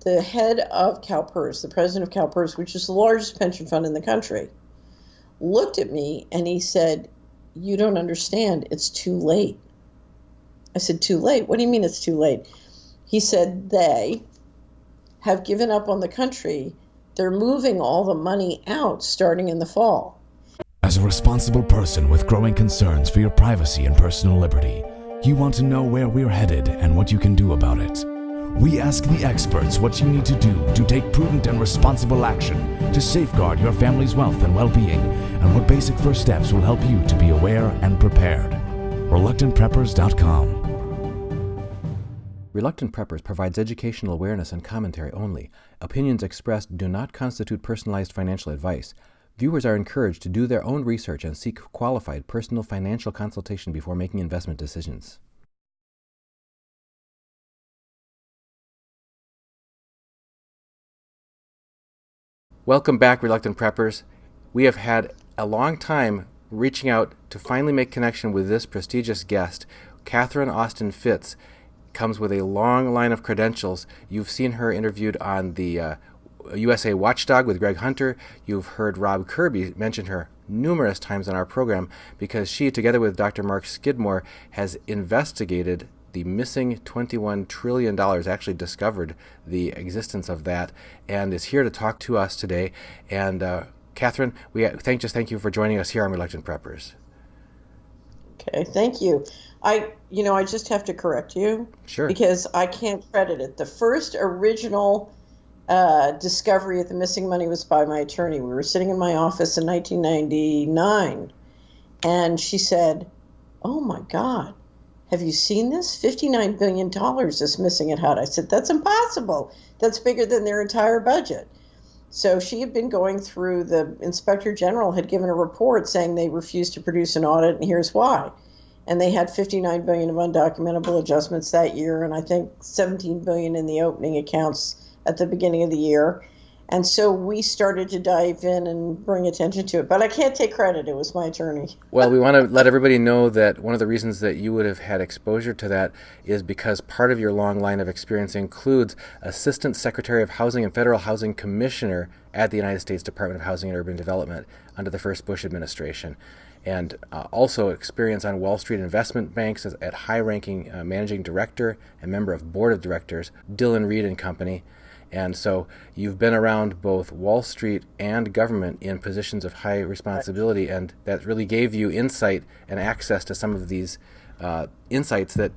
the head of CalPERS, the president of CalPERS, which is the largest pension fund in the country, looked at me and he said, "You don't understand. It's too late." I said, "Too late? What do you mean it's too late?" He said, "They have given up on the country. They're moving all the money out starting in the fall." As a responsible person with growing concerns for your privacy and personal liberty, you want to know where we're headed and what you can do about it. We ask the experts what you need to do to take prudent and responsible action to safeguard your family's wealth and well-being, and what basic first steps will help you to be aware and prepared. ReluctantPreppers.com. Reluctant Preppers provides educational awareness and commentary only. Opinions expressed do not constitute personalized financial advice. Viewers are encouraged to do their own research and seek qualified personal financial consultation before making investment decisions. Welcome back, Reluctant Preppers. We have had a long time reaching out to finally make connection with this prestigious guest. Catherine Austin Fitts comes with a long line of credentials. You've seen her interviewed on the USA Watchdog with Greg Hunter. You've heard Rob Kirby mention her numerous times on our program because she, together with Dr. Mark Skidmore, has investigated the missing $21 trillion, actually discovered the existence of that, and is here to talk to us today. And Catherine, we thank you for joining us here on Reluctant Preppers. Okay, thank you. I just have to correct you. Sure. Because I can't credit it. The first original discovery of the missing money was by my attorney. We were sitting in my office in 1999, and she said, "Oh my God, have you seen this? $59 billion is missing at HUD." I said, "That's impossible. That's bigger than their entire budget." So she had been going through, the Inspector General had given a report saying they refused to produce an audit, and here's why. And they had $59 billion of undocumentable adjustments that year, and I think $17 billion in the opening accounts at the beginning of the year. And so we started to dive in and bring attention to it. But I can't take credit. It was my attorney. Well, we want to let everybody know that one of the reasons that you would have had exposure to that is because part of your long line of experience includes Assistant Secretary of Housing and Federal Housing Commissioner at the United States Department of Housing and Urban Development under the first Bush administration, and also experience on Wall Street investment banks at high-ranking managing director and member of board of directors, Dillon Read and Company. And so you've been around both Wall Street and government in positions of high responsibility, and that really gave you insight and access to some of these insights that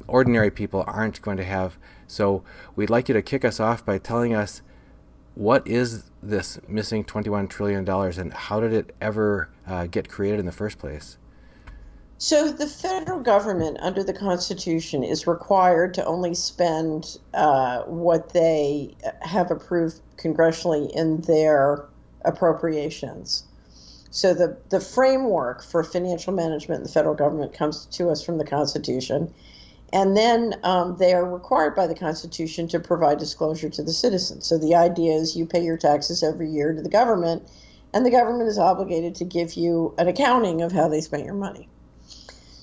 ordinary people aren't going to have. So we'd like you to kick us off by telling us, what is this missing $21 trillion and how did it ever get created in the first place? So the federal government under the Constitution is required to only spend what they have approved congressionally in their appropriations. So the framework for financial management in the federal government comes to us from the Constitution. And then they are required by the Constitution to provide disclosure to the citizens. So the idea is you pay your taxes every year to the government, and the government is obligated to give you an accounting of how they spent your money.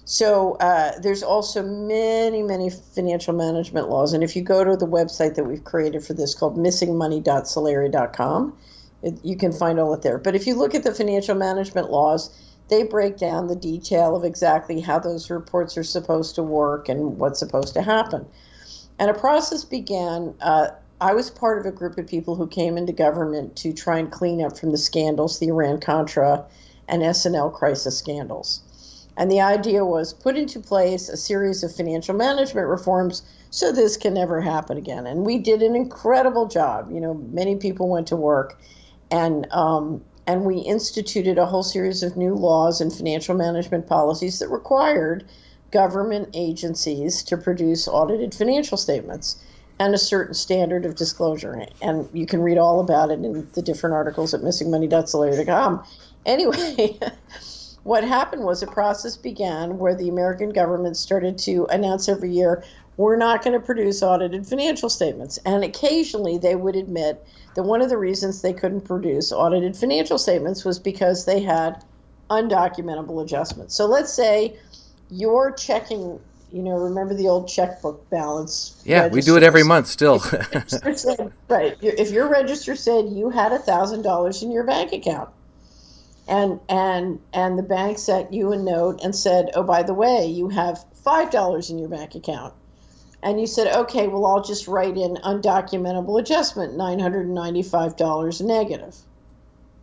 So there's also many, many financial management laws. And if you go to the website that we've created for this called missingmoney.solari.com, you can find all it there. But if you look at the financial management laws, they break down the detail of exactly how those reports are supposed to work and what's supposed to happen. And a process began. I was part of a group of people who came into government to try and clean up from the scandals, the Iran-Contra and S&L crisis scandals. And the idea was put into place a series of financial management reforms so this can never happen again. And we did an incredible job. Many people went to work, and we instituted a whole series of new laws and financial management policies that required government agencies to produce audited financial statements and a certain standard of disclosure. And you can read all about it in the different articles at missingmoney.solari.com. Anyway, what happened was a process began where the American government started to announce every year, we're not going to produce audited financial statements. And occasionally they would admit that one of the reasons they couldn't produce audited financial statements was because they had undocumentable adjustments. So let's say you're checking remember the old checkbook balance Yeah, we do it every registers? month still. Right. If your register said you had $1,000 in your bank account, and the bank sent you a note and said, oh, by the way, you have $5 in your bank account, and you said, okay, well, I'll just write in undocumentable adjustment, $995 negative.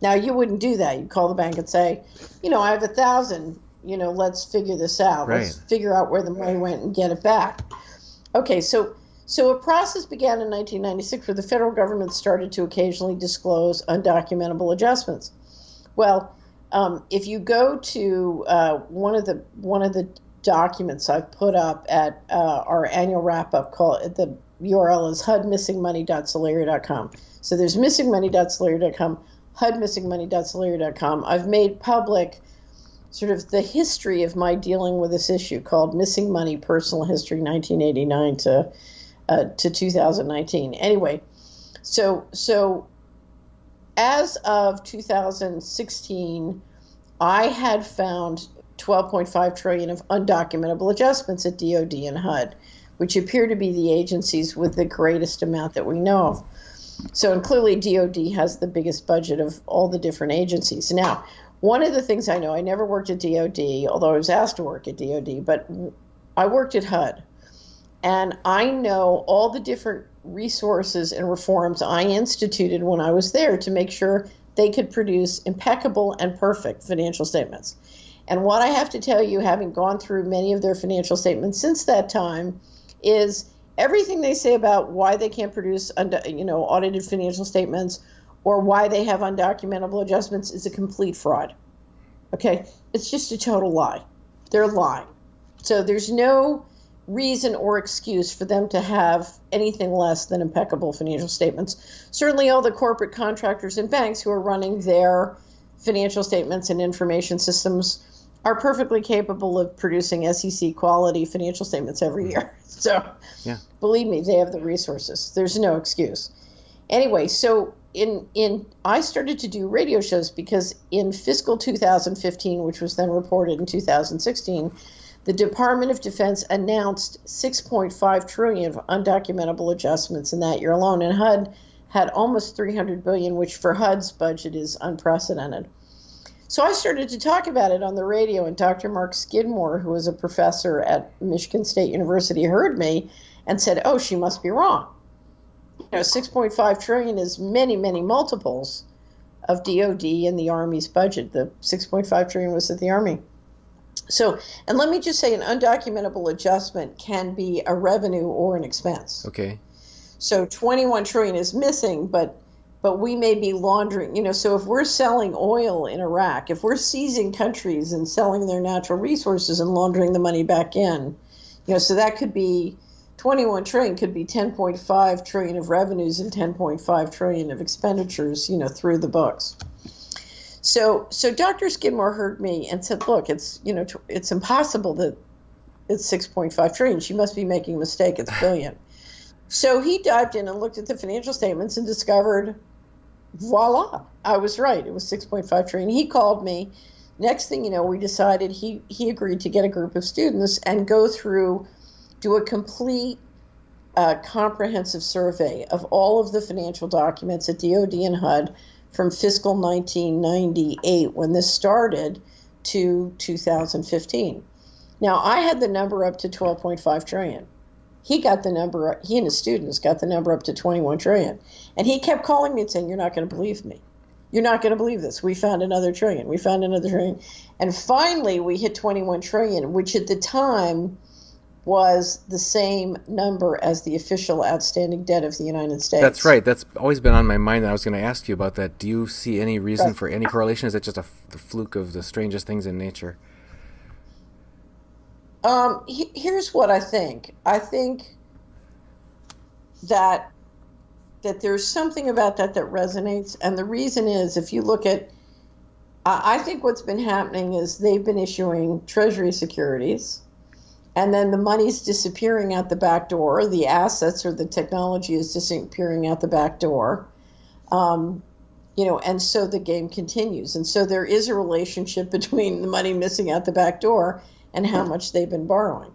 Now, you wouldn't do that. You'd call the bank and say, I have 1,000. Let's figure this out. Right. Let's figure out where the money went and get it back. Okay, so a process began in 1996 where the federal government started to occasionally disclose undocumentable adjustments. Well, if you go to one of the documents I've put up at our annual wrap-up call, the URL is hudmissingmoney.celeria.com. So there's missingmoney.celeria.com, hudmissingmoney.celeria.com. I've made public sort of the history of my dealing with this issue called Missing Money Personal History 1989 to 2019. Anyway, so as of 2016, I had found 12.5 trillion of undocumentable adjustments at DOD and HUD, which appear to be the agencies with the greatest amount that we know of. So, and clearly DOD has the biggest budget of all the different agencies. Now, one of the things I know, I never worked at DOD, although I was asked to work at DOD, but I worked at HUD. And I know all the different resources and reforms I instituted when I was there to make sure they could produce impeccable and perfect financial statements. And what I have to tell you, having gone through many of their financial statements since that time, is everything they say about why they can't produce audited financial statements or why they have undocumentable adjustments is a complete fraud. Okay? It's just a total lie. They're lying. So there's no reason or excuse for them to have anything less than impeccable financial statements. Certainly all the corporate contractors and banks who are running their financial statements and information systems are perfectly capable of producing SEC quality financial statements every year. So Yeah. Believe me, they have the resources. There's no excuse. Anyway, so I started to do radio shows because in fiscal 2015, which was then reported in 2016, the Department of Defense announced 6.5 trillion of undocumentable adjustments in that year alone, and HUD had almost 300 billion, which for HUD's budget is unprecedented. So I started to talk about it on the radio, and Dr. Mark Skidmore, who was a professor at Michigan State University, heard me and said, oh, she must be wrong. 6.5 trillion is many, many multiples of DOD and the Army's budget. The 6.5 trillion was at the Army. So, and let me just say, an undocumentable adjustment can be a revenue or an expense. Okay. So 21 trillion is missing, but we may be laundering, so if we're selling oil in Iraq, if we're seizing countries and selling their natural resources and laundering the money back in, so that could be 21 trillion, could be 10.5 trillion of revenues and 10.5 trillion of expenditures, through the books. So Dr. Skidmore heard me and said, look, it's impossible that it's 6.5 trillion. She must be making a mistake. It's billion. So he dived in and looked at the financial statements and discovered, voila, I was right. It was 6.5 trillion. He called me. Next thing you know, we decided he agreed to get a group of students and do a complete comprehensive survey of all of the financial documents at DOD and HUD from fiscal 1998, when this started, to 2015. Now, I had the number up to 12.5 trillion. He and his students got the number up to 21 trillion. And he kept calling me and saying, you're not going to believe me. You're not going to believe this. We found another trillion. We found another trillion. And finally, we hit 21 trillion, which at the time was the same number as the official outstanding debt of the United States. That's right. That's always been on my mind. I was going to ask you about that. Do you see any reason for any correlation? Is it just the fluke of the strangest things in nature? Here's what I think. I think that there's something about that resonates, and the reason is, if you look at, I think what's been happening is they've been issuing Treasury securities, and then the money's disappearing out the back door, the assets or the technology is disappearing out the back door, and so the game continues. And so there is a relationship between the money missing out the back door and how much they've been borrowing.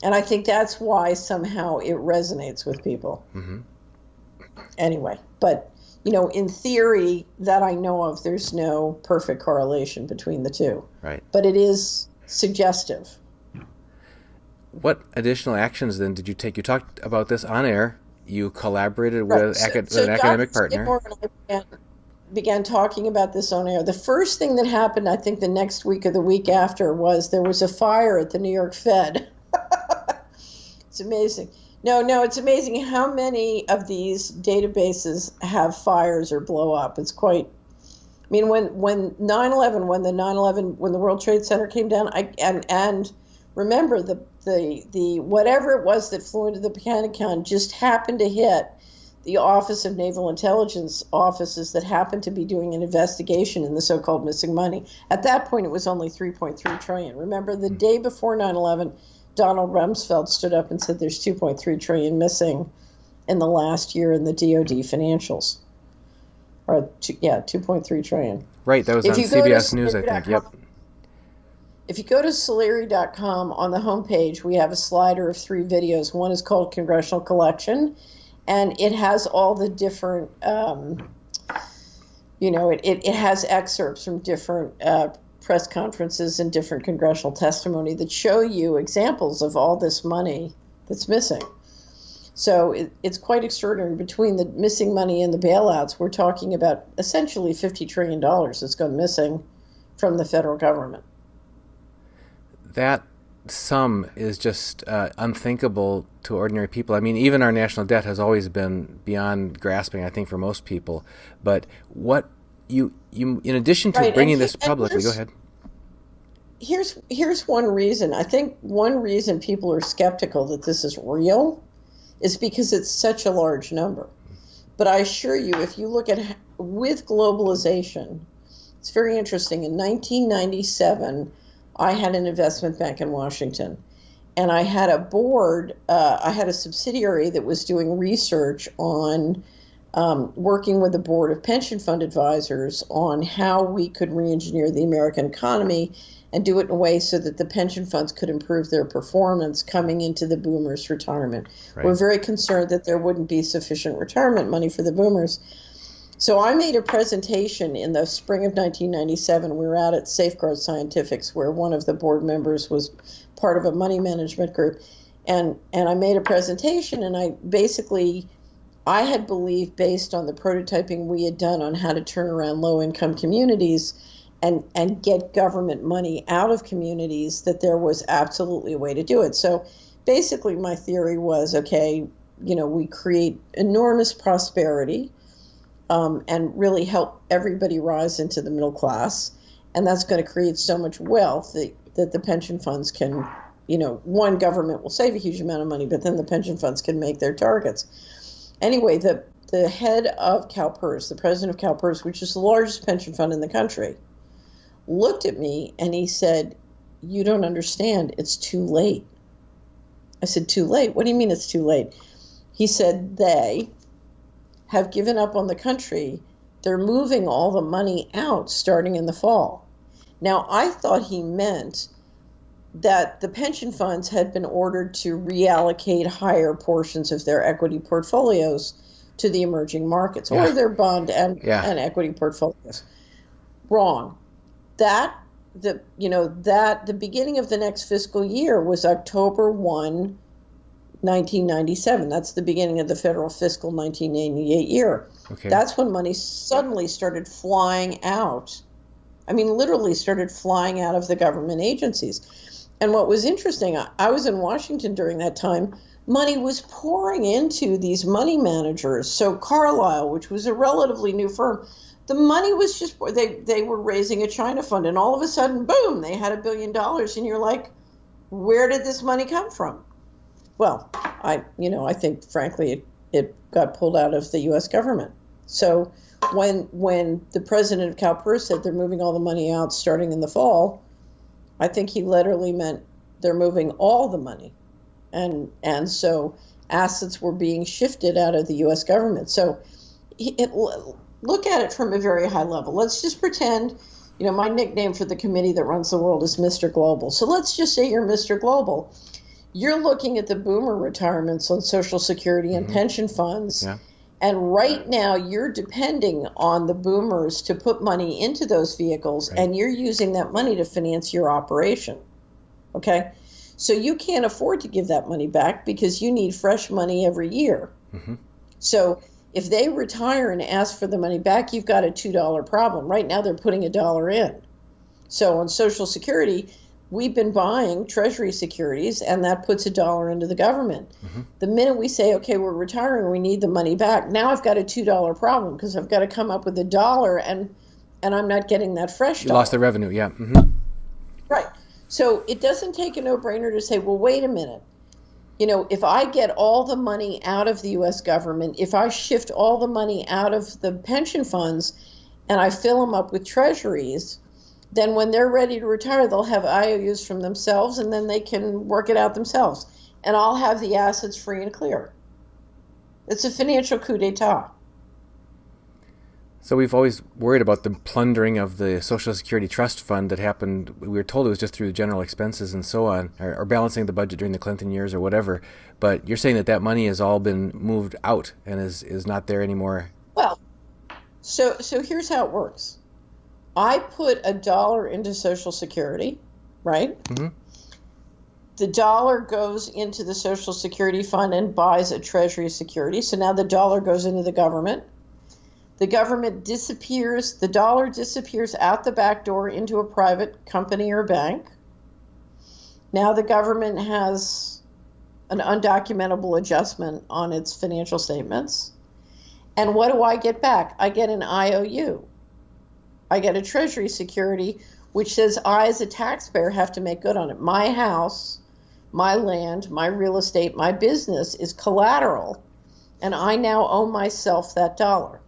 And I think that's why somehow it resonates with people. Mm-hmm. Anyway, but, in theory that I know of, there's no perfect correlation between the two. Right. But it is suggestive. What additional actions then did you take? You talked about this on air. You collaborated with, with an academic partner. Skidmore and I began talking about this on air. The first thing that happened, I think the next week or the week after, was there was a fire at the New York Fed. It's amazing. No, it's amazing how many of these databases have fires or blow up. It's quite. I mean, when 9/11, when the World Trade Center came down, and remember the whatever it was that flew into the Pentagon just happened to hit the Office of Naval Intelligence offices that happened to be doing an investigation in the so-called missing money. At that point, it was only 3.3 trillion. Remember, the day before 9/11. Donald Rumsfeld stood up and said there's 2.3 trillion missing in the last year in the DoD financials. 2.3 trillion. Right, that was on CBS News, I think. Yep. If you go to Soleri.com, on the homepage, we have a slider of 3 videos. One is called Congressional Collection, and it has all the different, it has excerpts from different press conferences and different congressional testimony that show you examples of all this money that's missing. So it's quite extraordinary. Between the missing money and the bailouts, we're talking about essentially $50 trillion that's gone missing from the federal government. That sum is just unthinkable to ordinary people. I mean, even our national debt has always been beyond grasping, I think, for most people. But what you in addition to bringing this publicly, go ahead. Here's one reason. I think one reason people are skeptical that this is real is because it's such a large number. But I assure you, if you look at with globalization, it's very interesting. In 1997, I had an investment bank in Washington, and I had a board, I had a subsidiary that was doing research on working with the board of pension fund advisors on how we could re-engineer the American economy and do it in a way so that the pension funds could improve their performance coming into the boomers' retirement. Right. We're very concerned that there wouldn't be sufficient retirement money for the boomers. So I made a presentation in the spring of 1997. We were out at Safeguard Scientifics, where one of the board members was part of a money management group. And I made a presentation, and I had believed, based on the prototyping we had done on how to turn around low-income communities and get government money out of communities, that there was absolutely a way to do it. So basically my theory was, okay, we create enormous prosperity and really help everybody rise into the middle class. And that's going to create so much wealth that the pension funds can, one, government will save a huge amount of money, but then the pension funds can make their targets. Anyway, the head of CalPERS, the president of CalPERS, which is the largest pension fund in the country, looked at me and he said, "You don't understand, it's too late." I said, "Too late? What do you mean it's too late?" He said, "They have given up on the country. They're moving all the money out starting in the fall." Now, I thought he meant that the pension funds had been ordered to reallocate higher portions of their equity portfolios to the emerging markets, or their bond and equity portfolios. Wrong. The beginning of the next fiscal year was October 1, 1997. That's the beginning of the federal fiscal 1998 year. Okay. That's when money suddenly started flying out. I mean, literally started flying out of the government agencies. And what was interesting, I was in Washington during that time. Money was pouring into these money managers. So Carlyle, which was a relatively new firm, the money was just, they were raising a China fund, and all of a sudden, boom, they had $1 billion. And you're like, where did this money come from? Well, I think, frankly, it got pulled out of the U.S. government. So when the president of CalPERS said they're moving all the money out starting in the fall, I think he literally meant they're moving all the money. And so assets were being shifted out of the U.S. government. So look at it from a very high level. Let's just pretend, my nickname for the committee that runs the world is Mr. Global. So let's just say you're Mr. Global. you're looking at the boomer retirements on Social Security and pension funds. Yeah. And right now, you're depending on the boomers to put money into those vehicles, and you're using that money to finance your operation. Okay? So you can't afford to give that money back because you need fresh money every year. So if they retire and ask for the money back, you've got a $2 problem. Right now, they're putting $1 in. So on Social Security, we've been buying Treasury securities, and that puts $1 into the government. The minute we say, okay, we're retiring, we need the money back, now I've got a $2 problem because I've got to come up with $1, and I'm not getting that fresh dollar. You lost the revenue, yeah. Right. So it doesn't take a no-brainer to say, well, wait a minute. You know, if I get all the money out of the U.S. government, if I shift all the money out of the pension funds and I fill them up with treasuries, then when they're ready to retire, they'll have IOUs from themselves, and then they can work it out themselves. And I'll have the assets free and clear. It's a financial coup d'etat. So we've always worried about the plundering of the Social Security Trust Fund that happened. We were told it was just through general expenses and so on, or balancing the budget during the Clinton years or whatever. But you're saying that that money has all been moved out and is not there anymore. Well, so here's how it works. I put $1 into Social Security, right? The dollar goes into the Social Security fund and buys a Treasury security. So now the dollar goes into the government. The government disappears, the dollar disappears out the back door into a private company or bank. Now the government has an undocumentable adjustment on its financial statements. And what do I get back? I get an IOU. I get a Treasury security, which says I, as a taxpayer, have to make good on it. My house, my land, my real estate, my business is collateral, and I now owe myself that dollar.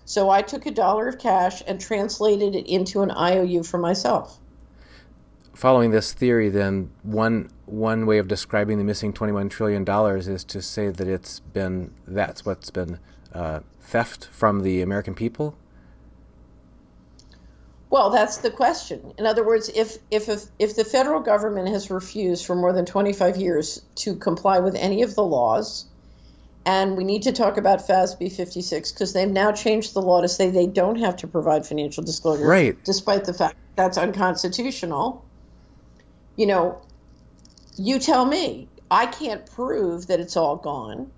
So I took $1 of cash and translated it into an IOU for myself. Following this theory, then, one way of describing the missing $21 trillion is to say that that's what's been theft from the American people? Well, that's the question. In other words, if the federal government has refused for more than 25 years to comply with any of the laws, and we need to talk about FASB 56 because they've now changed the law to say they don't have to provide financial disclosure, right? Despite the fact that's unconstitutional. You know, you tell me. I can't prove that it's all gone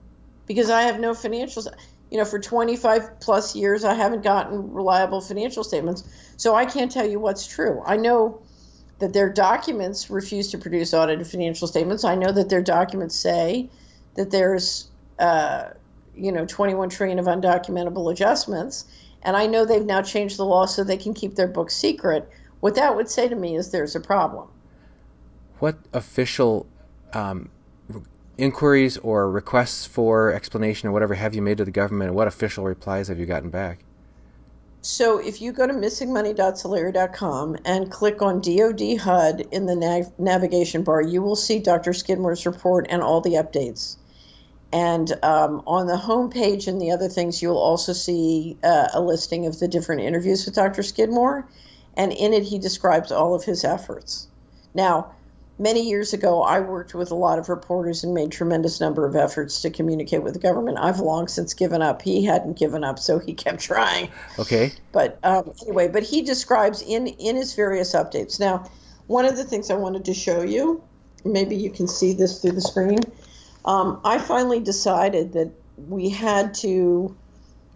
because I have no financials. You know, for 25 plus years, I haven't gotten reliable financial statements, so I can't tell you what's true. I know that their documents refuse to produce audited financial statements. I know that their documents say that there's 21 trillion of undocumentable adjustments. And I know they've now changed the law so they can keep their books secret. What that would say to me is there's a problem. What official inquiries or requests for explanation or whatever have you made to the government, and what official replies have you gotten back? So if you go to missingmoney.solera.com and click on DoD HUD in the navigation bar, you will see Dr. Skidmore's report and all the updates. And on the home page and the other things, you'll also see a listing of the different interviews with Dr. Skidmore. And in it, he describes all of his efforts. Now, many years ago, I worked with a lot of reporters and made tremendous number of efforts to communicate with the government. I've long since given up. He hadn't given up, so he kept trying. Okay. But anyway, but he describes in his various updates. Now, one of the things I wanted to show you, maybe you can see this through the screen. I finally decided that we had to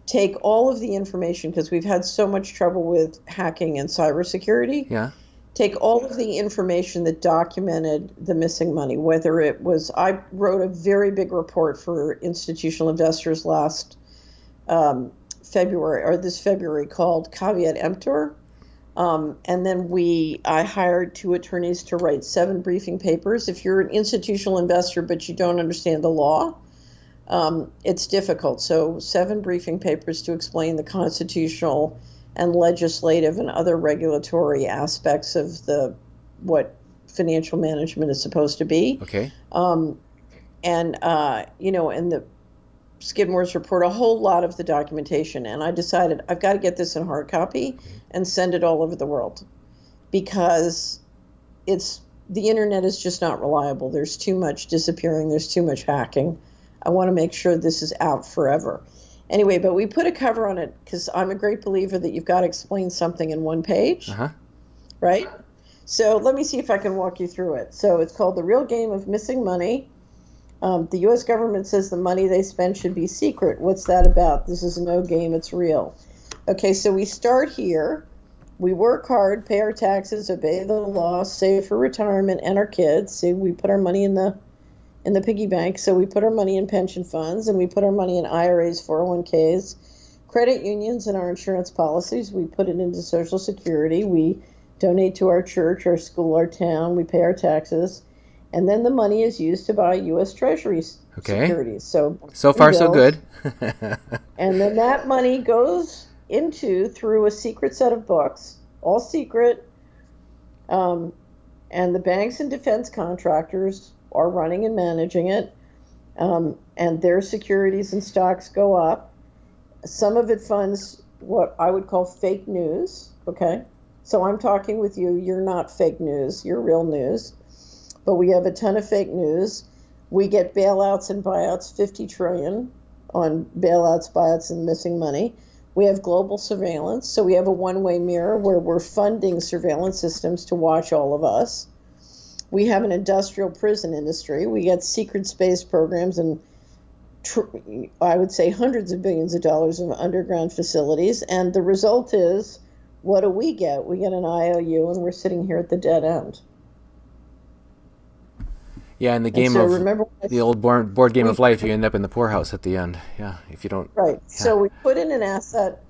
take all of the information, because we've had so much trouble with hacking and cybersecurity. Yeah. Take all of the information that documented the missing money, whether it was, I wrote a very big report for institutional investors last this February called Caveat Emptor. And then I hired 2 attorneys to write 7 briefing papers. If you're an institutional investor but you don't understand the law, it's difficult. So 7 briefing papers to explain the constitutional and legislative and other regulatory aspects of what financial management is supposed to be. Okay. And the Skidmore's report, a whole lot of the documentation. And I decided I've got to get this in hard copy and send it all over the world, because it's the internet is just not reliable. There's too much disappearing. There's too much hacking. I want to make sure this is out forever. Anyway, but we put a cover on it because I'm a great believer that you've got to explain something in one page, right? So let me see if I can walk you through it. So it's called The Real Game of Missing Money. The U.S. government says the money they spend should be secret. What's that about? This is no game, it's real. Okay, so we start here. We work hard, pay our taxes, obey the law, save for retirement and our kids. See, we put our money in the piggy bank. So we put our money in pension funds, and we put our money in IRAs, 401ks, credit unions, and our insurance policies. We put it into Social Security. We donate to our church, our school, our town. We pay our taxes. And then the money is used to buy U.S. Treasury securities. So far, so good. And then that money goes through a secret set of books, all secret. And the banks and defense contractors are running and managing it. And their securities and stocks go up. Some of it funds what I would call fake news. Okay. So I'm talking with you. You're not fake news. You're real news. But we have a ton of fake news. We get bailouts and buyouts, 50 trillion on bailouts, buyouts, and missing money. We have global surveillance. So we have a one-way mirror where we're funding surveillance systems to watch all of us. We have an industrial prison industry. We get secret space programs and I would say hundreds of billions of dollars of underground facilities. And the result is, what do we get? We get an IOU, and we're sitting here at the dead end. Yeah, in the game the old board game of life, you end up in the poorhouse at the end. Yeah, if you don't. Right. Yeah. So we put in an asset.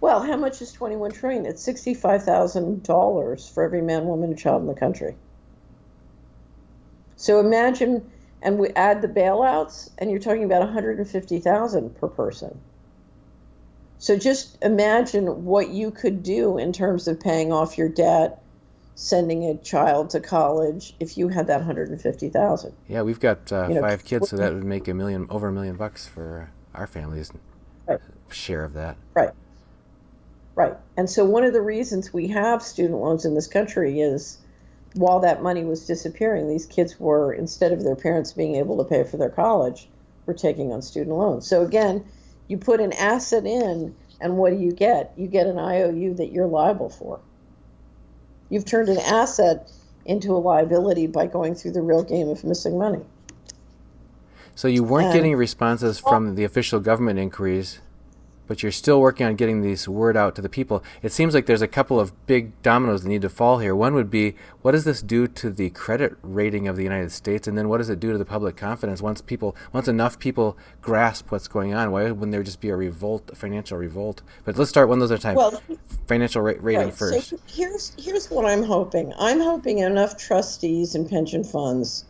Well, how much is 21 trillion? It's $65,000 for every man, woman, and child in the country. So imagine, and we add the bailouts, and you're talking about 150,000 per person. So just imagine what you could do in terms of paying off your debt, sending a child to college, if you had that 150,000. Yeah, we've got 5 kids, so that would make over $1 million for our family's share of that. Right. And so one of the reasons we have student loans in this country is, while that money was disappearing, these kids were, instead of their parents being able to pay for their college, were taking on student loans. So again, you put an asset in, and what do you get? You get an IOU that you're liable for. You've turned an asset into a liability by going through the real game of missing money. So you weren't getting responses from the official government inquiries, but you're still working on getting this word out to the people. It seems like there's a couple of big dominoes that need to fall here. One would be, what does this do to the credit rating of the United States? And then what does it do to the public confidence once enough people grasp what's going on? Why wouldn't there just be a financial revolt? But let's start one of those at a time. Well, financial rating first. So here's what I'm hoping. I'm hoping enough trustees and pension funds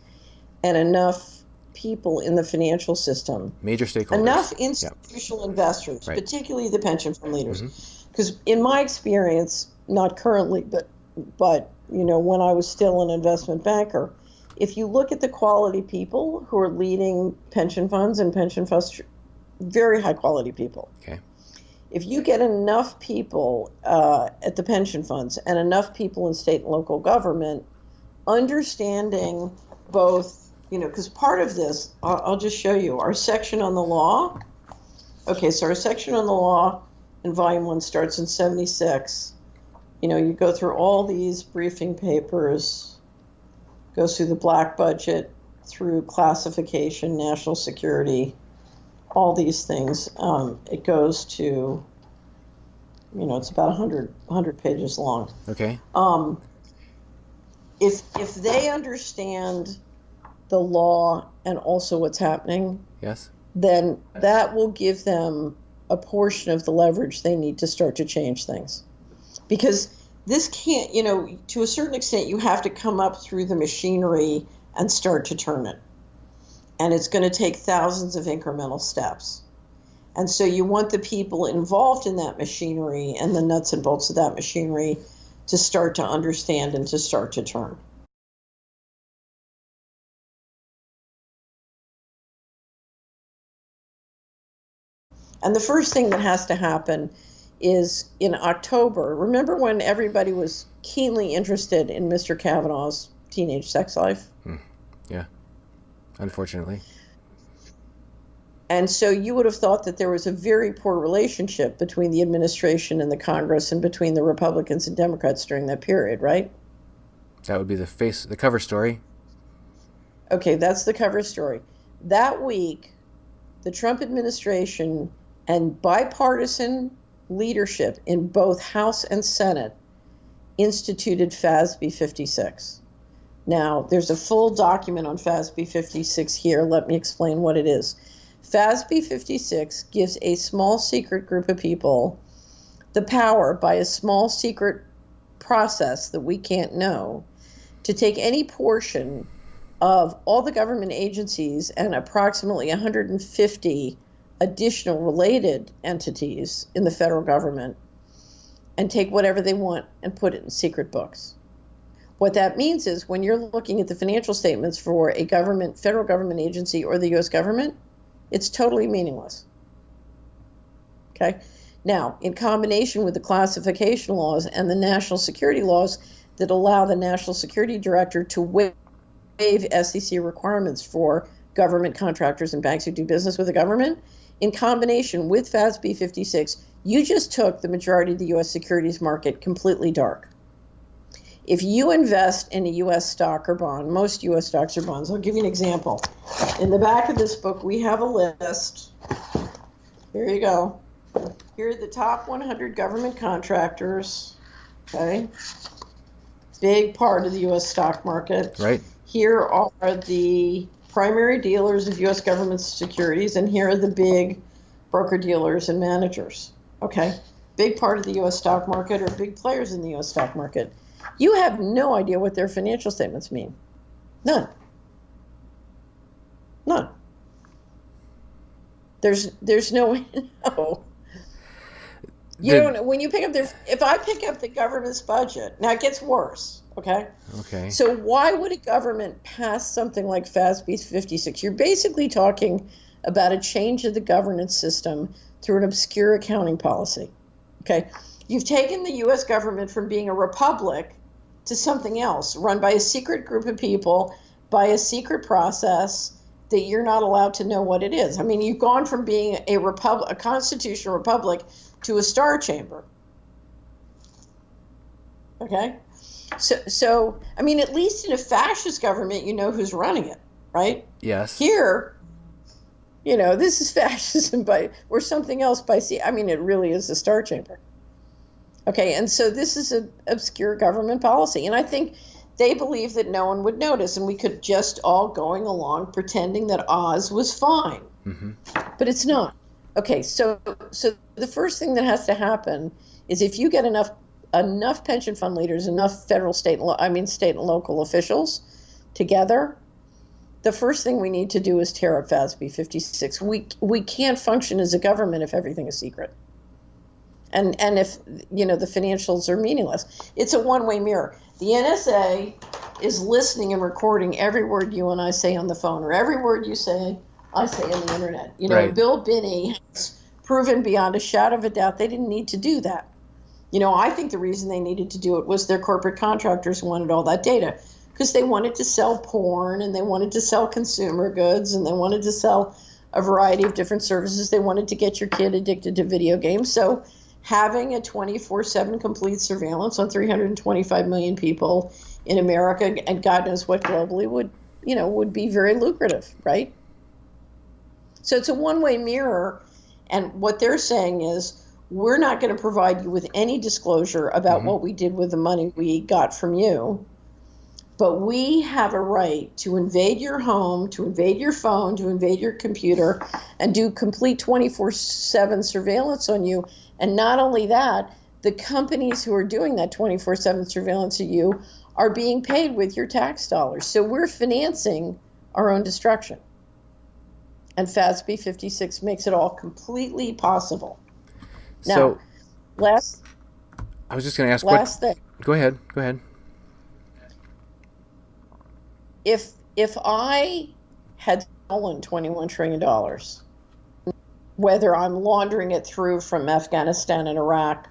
and enough people in the financial system, major stakeholders, enough institutional investors, particularly the pension fund leaders, because in my experience, not currently, but when I was still an investment banker, if you look at the quality people who are leading pension funds and pension funds, very high quality people. Okay. If you get enough people at the pension funds and enough people in state and local government understanding both, because part of this, I'll just show you, our section on the law. Okay, so our section on the law in Volume 1 starts in 76. You go through all these briefing papers, goes through the black budget, through classification, national security, all these things. It goes to, it's about 100 pages long. Okay. If they understand the law and also what's happening, yes, then that will give them a portion of the leverage they need to start to change things. Because this can't, to a certain extent, you have to come up through the machinery and start to turn it. And it's going to take thousands of incremental steps. And so you want the people involved in that machinery and the nuts and bolts of that machinery to start to understand and to start to turn. And the first thing that has to happen is in October. Remember when everybody was keenly interested in Mr. Kavanaugh's teenage sex life. Yeah, unfortunately. And so you would have thought that there was a very poor relationship between the administration and the Congress and between the Republicans and Democrats during that period, right? That would be the cover story. Okay, that's the cover story. That week, the Trump administration and bipartisan leadership in both House and Senate instituted FASB 56. Now, there's a full document on FASB 56 here. Let me explain what it is. FASB 56 gives a small secret group of people the power, by a small secret process that we can't know, to take any portion of all the government agencies and approximately 150 additional related entities in the federal government and take whatever they want and put it in secret books. What that means is when you're looking at the financial statements for a federal government agency or the U.S. government, it's totally meaningless. Okay? Now, in combination with the classification laws and the national security laws that allow the national security director to waive SEC requirements for government contractors and banks who do business with the government, in combination with FASB 56, you just took the majority of the U.S. securities market completely dark. If you invest in a U.S. stock or bond, most U.S. stocks or bonds, I'll give you an example. In the back of this book, we have a list. Here you go. Here are the top 100 government contractors. Okay. Big part of the U.S. stock market. Right. Here are the primary dealers of U.S. government securities, and here are the big broker-dealers and managers. Okay. Big part of the U.S. stock market, or big players in the U.S. stock market. You have no idea what their financial statements mean. None. There's no way to know. You don't know. When you pick up if I pick up the government's budget, now it gets worse, okay? Okay. So why would a government pass something like FASB 56? You're basically talking about a change of the governance system through an obscure accounting policy, okay? You've taken the U.S. government from being a republic to something else, run by a secret group of people, by a secret process that you're not allowed to know what it is. I mean, you've gone from being a constitutional republic to a star chamber. Okay? So, I mean, at least in a fascist government, you know who's running it, right? Yes. Here, this is fascism or something else I mean, it really is a star chamber. Okay, and so this is an obscure government policy. And I think they believe that no one would notice, and we could just all going along pretending that Oz was fine. Mm-hmm. But it's not. Okay, so the first thing that has to happen is if you get enough pension fund leaders, enough federal, state and local officials together, the first thing we need to do is tear up FASB 56. We can't function as a government if everything is secret. And if, the financials are meaningless. It's a one-way mirror. The NSA is listening and recording every word you and I say on the phone, or every word I say on the internet. Right. Bill Binney has proven beyond a shadow of a doubt they didn't need to do that. I think the reason they needed to do it was their corporate contractors wanted all that data because they wanted to sell porn, and they wanted to sell consumer goods, and they wanted to sell a variety of different services. They wanted to get your kid addicted to video games. So having a 24/7 complete surveillance on 325 million people in America, and God knows what globally, would be very lucrative, right? So it's a one-way mirror, and what they're saying is, we're not going to provide you with any disclosure about what we did with the money we got from you, but we have a right to invade your home, to invade your phone, to invade your computer, and do complete 24/7 surveillance on you. And not only that, the companies who are doing that 24/7 surveillance of you are being paid with your tax dollars. So we're financing our own destruction. And FASB 56 makes it all completely possible. Now, I was just going to ask. Last thing. Go ahead. If I had stolen $21 trillion, whether I'm laundering it through from Afghanistan and Iraq,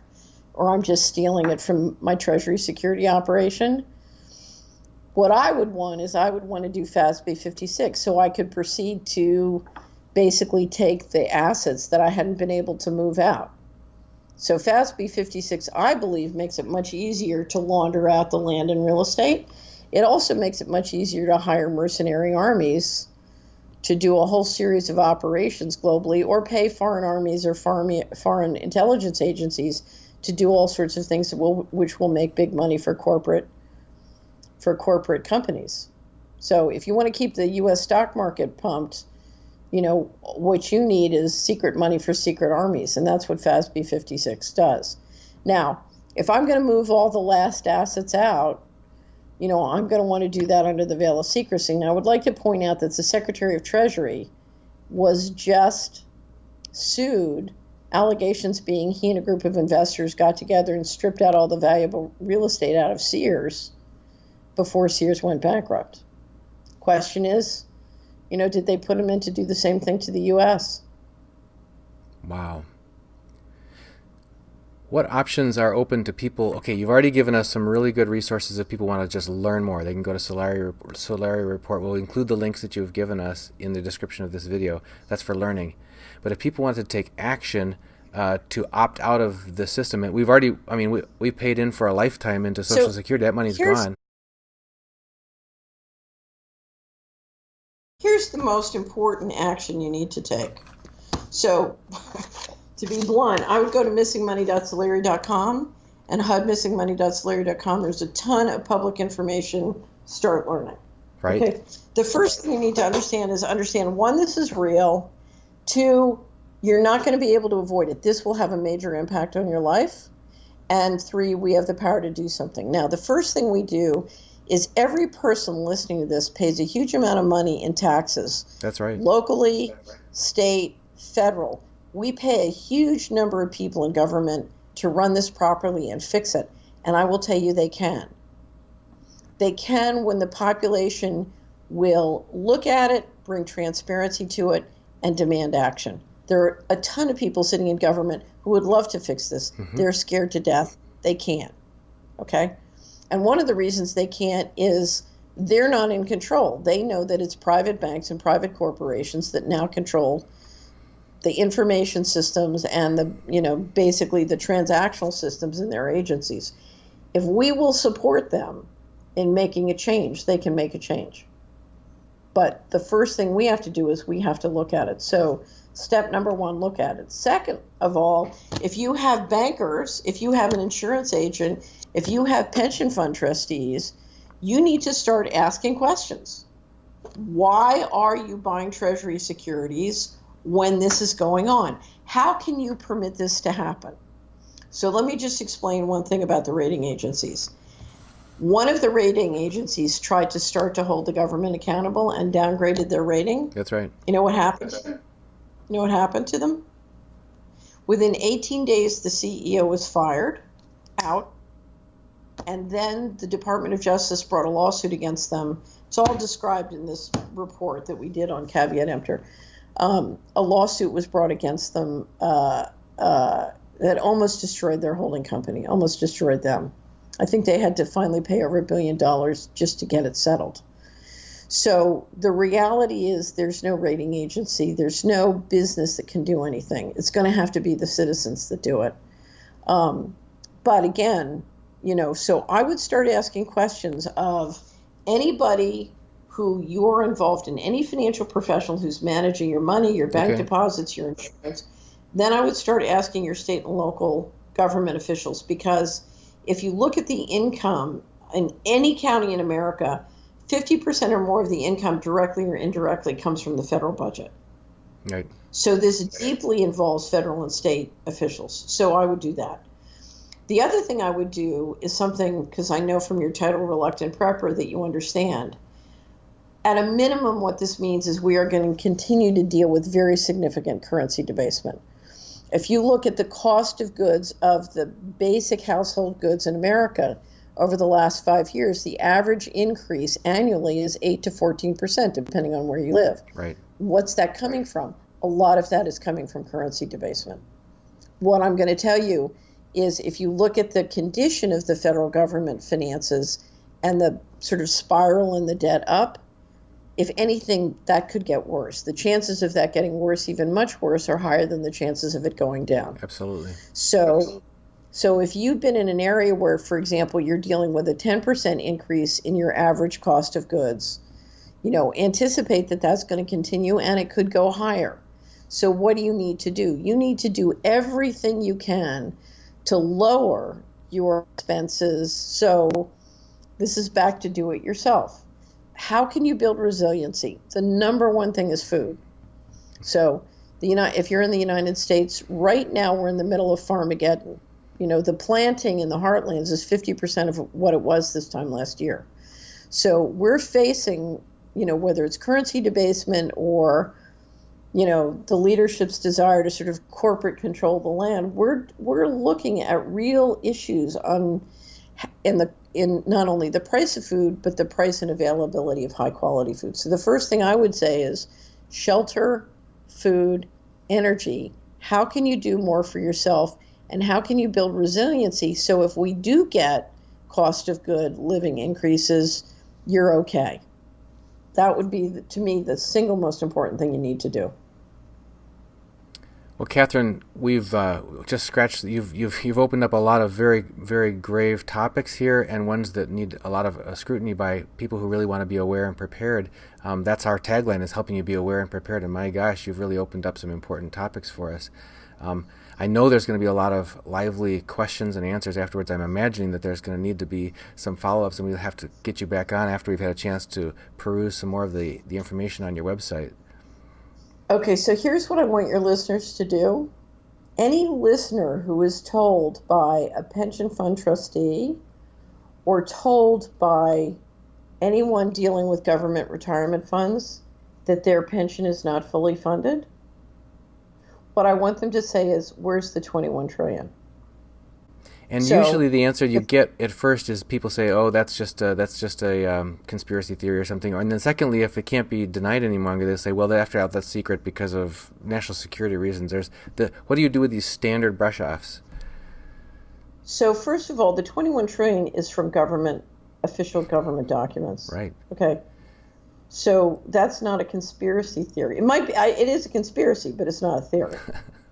or I'm just stealing it from my Treasury security operation, What I would want is I would want to do FASB 56 so I could proceed to basically take the assets that I hadn't been able to move out. So FASB 56, I believe, makes it much easier to launder out the land and real estate. It also makes it much easier to hire mercenary armies to do a whole series of operations globally, or pay foreign armies or foreign intelligence agencies to do all sorts of things which will make big money for corporate companies. So if you want to keep the U.S. stock market pumped, what you need is secret money for secret armies, and that's what FASB 56 does. Now, if I'm going to move all the last assets out, I'm going to want to do that under the veil of secrecy. Now, I would like to point out that the Secretary of Treasury was just sued, allegations being he and a group of investors got together and stripped out all the valuable real estate out of Sears before Sears went bankrupt. Question is, did they put him in to do the same thing to the U.S.? Wow. What options are open to people? Okay, you've already given us some really good resources if people want to just learn more. They can go to Solari Report. We'll include the links that you've given us in the description of this video. That's for learning. But if people want to take action to opt out of the system, and we paid in for a lifetime into Social Security. That money's gone. Here's the most important action you need to take. So, to be blunt, I would go to missingmoney.solari.com and hudmissingmoney.solari.com. There's a ton of public information. Start learning. Right. Okay. The first thing you need to understand, one, this is real. Two, you're not going to be able to avoid it. This will have a major impact on your life. And three, we have the power to do something. Now, the first thing we do is every person listening to this pays a huge amount of money in taxes. That's right. Locally, state, federal. We pay a huge number of people in government to run this properly and fix it. And I will tell you they can. They can when the population will look at it, bring transparency to it, and demand action. There are a ton of people sitting in government who would love to fix this. Mm-hmm. They're scared to death. They can't. Okay? And one of the reasons they can't is they're not in control. They know that it's private banks and private corporations that now control the information systems and basically the transactional systems in their agencies. If we will support them in making a change, they can make a change. But the first thing we have to do is we have to look at it. So step number one, look at it. Second of all, if you have bankers, if you have an insurance agent, if you have pension fund trustees, you need to start asking questions. Why are you buying Treasury securities when this is going on? How can you permit this to happen? So let me just explain one thing about the rating agencies. One of the rating agencies tried to start to hold the government accountable and downgraded their rating. That's right. You know what happened? You know what happened to them? Within 18 days, the CEO was fired, out, and then the Department of Justice brought a lawsuit against them. It's all described in this report that we did on Caveat Emptor. A lawsuit was brought against them that almost destroyed their holding company, almost destroyed them. I think they had to finally pay over $1 billion just to get it settled. So the reality is there's no rating agency. There's no business that can do anything. It's going to have to be the citizens that do it. But again, so I would start asking questions of anybody who you're involved in, any financial professional who's managing your money, your bank deposits, your insurance. Then I would start asking your state and local government officials, because if you look at the income in any county in America, 50% or more of the income directly or indirectly comes from the federal budget. Right. So this deeply involves federal and state officials. So I would do that. The other thing I would do is something, because I know from your title, Reluctant Prepper, that you understand. At a minimum, what this means is we are going to continue to deal with very significant currency debasement. If you look at the cost of goods of the basic household goods in America over the last 5 years, the average increase annually is 8 to 14%, depending on where you live. Right. What's that coming from? A lot of that is coming from currency debasement. What I'm going to tell you is if you look at the condition of the federal government finances and the sort of spiral in the debt up, if anything, that could get worse. The chances of that getting worse, even much worse, are higher than the chances of it going down. Absolutely. So if you've been in an area where, for example, you're dealing with a 10% increase in your average cost of goods, anticipate that that's going to continue and it could go higher. So what do you need to do? You need to do everything you can to lower your expenses. So this is back to do it yourself. How can you build resiliency? The number one thing is food. So if you're in the United States, right now we're in the middle of Farmageddon. The planting in the heartlands is 50% of what it was this time last year. So we're facing, whether it's currency debasement or, the leadership's desire to sort of corporate control the land, we're looking at real issues in not only the price of food, but the price and availability of high quality food. So the first thing I would say is shelter, food, energy. How can you do more for yourself? And how can you build resiliency so if we do get cost of good living increases, you're okay? That would be, to me, the single most important thing you need to do. Well, Catherine, we've just scratched. You've opened up a lot of very, very grave topics here, and ones that need a lot of scrutiny by people who really want to be aware and prepared. That's our tagline: is helping you be aware and prepared. And my gosh, you've really opened up some important topics for us. I know there's going to be a lot of lively questions and answers afterwards. I'm imagining that there's going to need to be some follow-ups, and we'll have to get you back on after we've had a chance to peruse some more of the information on your website. Okay, so here's what I want your listeners to do. Any listener who is told by a pension fund trustee or told by anyone dealing with government retirement funds that their pension is not fully funded, what I want them to say is, where's the 21 trillion? And usually the answer you get at first is people say, oh, that's just a conspiracy theory or something. And then secondly, if it can't be denied any longer, they say, well, after all, that's secret because of national security reasons. What do you do with these standard brush-offs? So first of all, the 21 trillion is from official government documents. Right. Okay. So that's not a conspiracy theory. It might be. It is a conspiracy, but it's not a theory.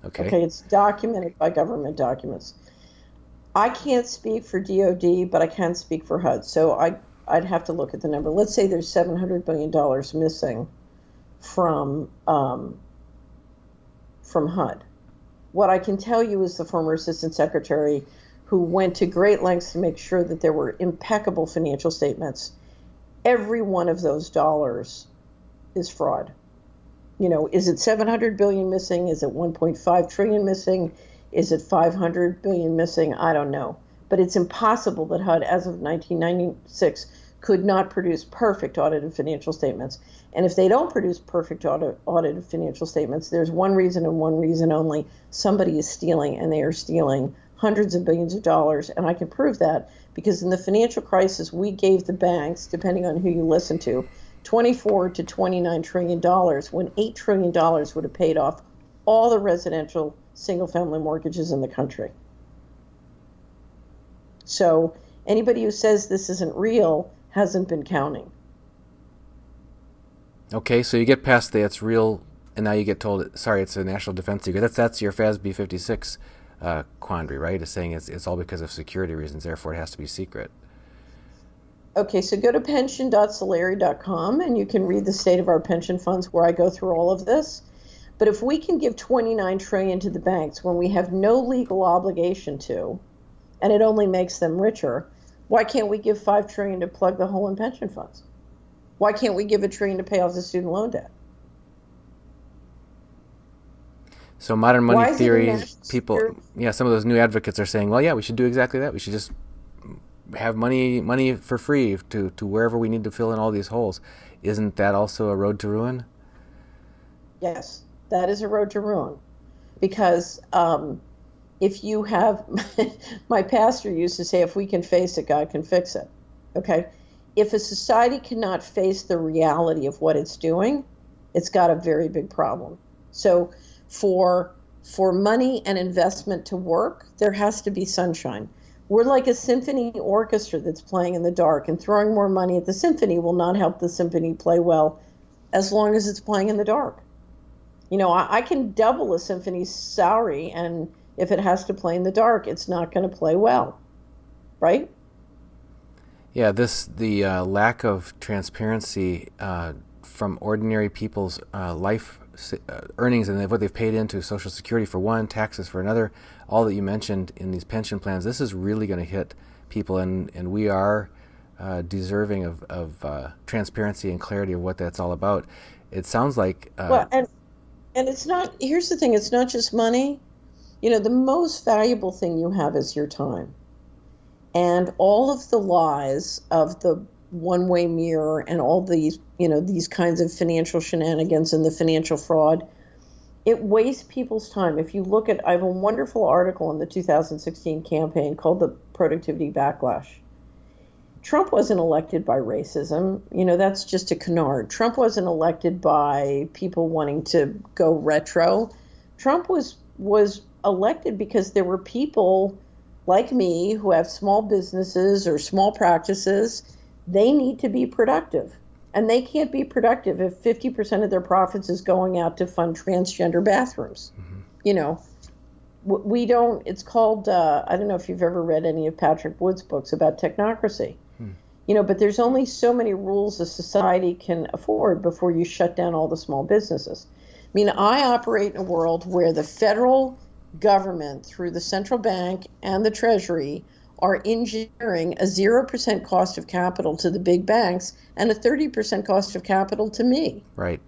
Okay. It's documented by government documents. I can't speak for DOD, but I can speak for HUD. So I'd have to look at the number. Let's say there's $700 billion missing from HUD. What I can tell you is the former assistant secretary who went to great lengths to make sure that there were impeccable financial statements. Every one of those dollars is fraud. Is it 700 billion missing? Is it 1.5 trillion missing? Is it 500 billion missing? I don't know. But it's impossible that HUD, as of 1996, could not produce perfect audited financial statements. And if they don't produce perfect audited financial statements, there's one reason and one reason only. Somebody is stealing, and they are stealing hundreds of billions of dollars. And I can prove that because in the financial crisis, we gave the banks, depending on who you listen to, $24 to $29 trillion, when $8 trillion would have paid off all the residential single-family mortgages in the country. So anybody who says this isn't real hasn't been counting. Okay, so you get past the it's real, and now you get told, sorry, it's a national defense secret. That's your FASB 56 quandary, right? It's saying it's all because of security reasons, therefore it has to be secret. Okay, so go to pension.solari.com and you can read the state of our pension funds where I go through all of this. But if we can give $29 trillion to the banks when we have no legal obligation to, and it only makes them richer, why can't we give $5 trillion to plug the hole in pension funds? Why can't we give $1 trillion to pay off the student loan debt? So modern money theory, some of those new advocates are saying, well, yeah, we should do exactly that. We should just have money for free to wherever we need to fill in all these holes. Isn't that also a road to ruin? Yes, that is a road to ruin. Because if you have, my pastor used to say, if we can face it, God can fix it. Okay? If a society cannot face the reality of what it's doing, it's got a very big problem. So for money and investment to work, there has to be sunshine. We're like a symphony orchestra that's playing in the dark, and throwing more money at the symphony will not help the symphony play well as long as it's playing in the dark. I can double a symphony's salary, and if it has to play in the dark, it's not going to play well, right? Yeah, the lack of transparency from ordinary people's life earnings and what they've paid into Social Security for one, taxes for another, all that you mentioned in these pension plans, this is really going to hit people, and we are deserving of transparency and clarity of what that's all about. It sounds like... And it's not, here's the thing, it's not just money. The most valuable thing you have is your time. And all of the lies of the one-way mirror and all these, these kinds of financial shenanigans and the financial fraud, it wastes people's time. If you look at, I have a wonderful article in the 2016 campaign called The Productivity Backlash. Trump wasn't elected by racism. That's just a canard. Trump wasn't elected by people wanting to go retro. Trump was elected because there were people like me who have small businesses or small practices. They need to be productive. And they can't be productive if 50% of their profits is going out to fund transgender bathrooms. Mm-hmm. We don't, it's called, I don't know if you've ever read any of Patrick Wood's books about technocracy. But there's only so many rules a society can afford before you shut down all the small businesses. I operate in a world where the federal government, through the central bank and the Treasury, are engineering a 0% cost of capital to the big banks and a 30% cost of capital to me. Right.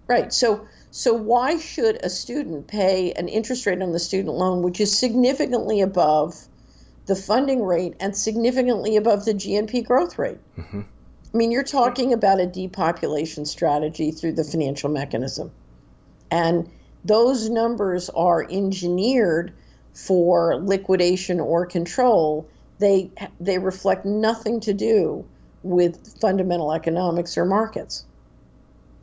Right. So why should a student pay an interest rate on the student loan, which is significantly above the funding rate and significantly above the GNP growth rate? Mm-hmm. You're talking about a depopulation strategy through the financial mechanism. And those numbers are engineered for liquidation or control. They reflect nothing to do with fundamental economics or markets.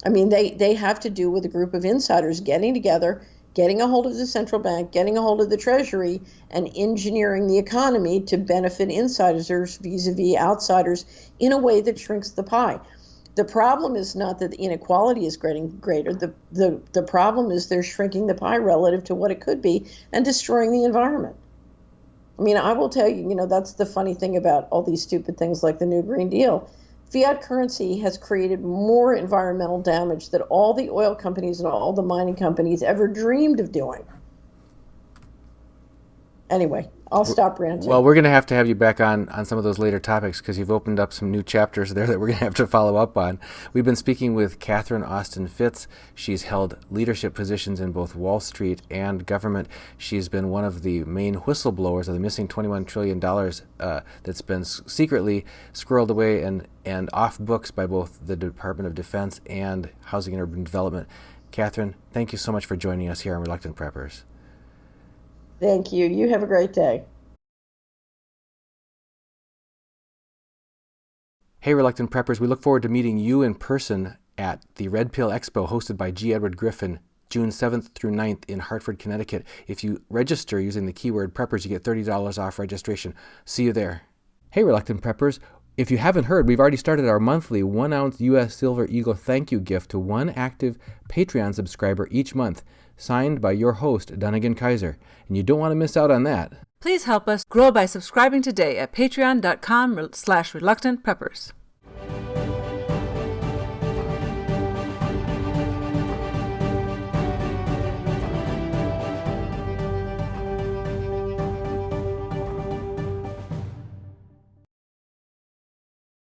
They have to do with a group of insiders getting together, getting a hold of the central bank, getting a hold of the Treasury, and engineering the economy to benefit insiders vis-a-vis outsiders in a way that shrinks the pie. The problem is not that the inequality is getting greater. The problem is they're shrinking the pie relative to what it could be and destroying the environment. I will tell you, that's the funny thing about all these stupid things like the New Green Deal. Fiat currency has created more environmental damage than all the oil companies and all the mining companies ever dreamed of doing. Anyway, I'll stop ranting. Well, we're going to have you back on some of those later topics because you've opened up some new chapters there that we're going to have to follow up on. We've been speaking with Catherine Austin Fitts. She's held leadership positions in both Wall Street and government. She's been one of the main whistleblowers of the missing $21 trillion that's been secretly squirreled away and off books by both the Department of Defense and Housing and Urban Development. Catherine, thank you so much for joining us here on Reluctant Preppers. Thank you. You have a great day. Hey, Reluctant Preppers, we look forward to meeting you in person at the Red Pill Expo hosted by G. Edward Griffin, June 7th through 9th in Hartford, Connecticut. If you register using the keyword Preppers, you get $30 off registration. See you there. Hey, Reluctant Preppers, if you haven't heard, we've already started our monthly 1-ounce U.S. Silver Eagle thank you gift to one active Patreon subscriber each month, signed by your host, Dunnigan Kaiser. And you don't want to miss out on that. Please help us grow by subscribing today at patreon.com/reluctantpreppers.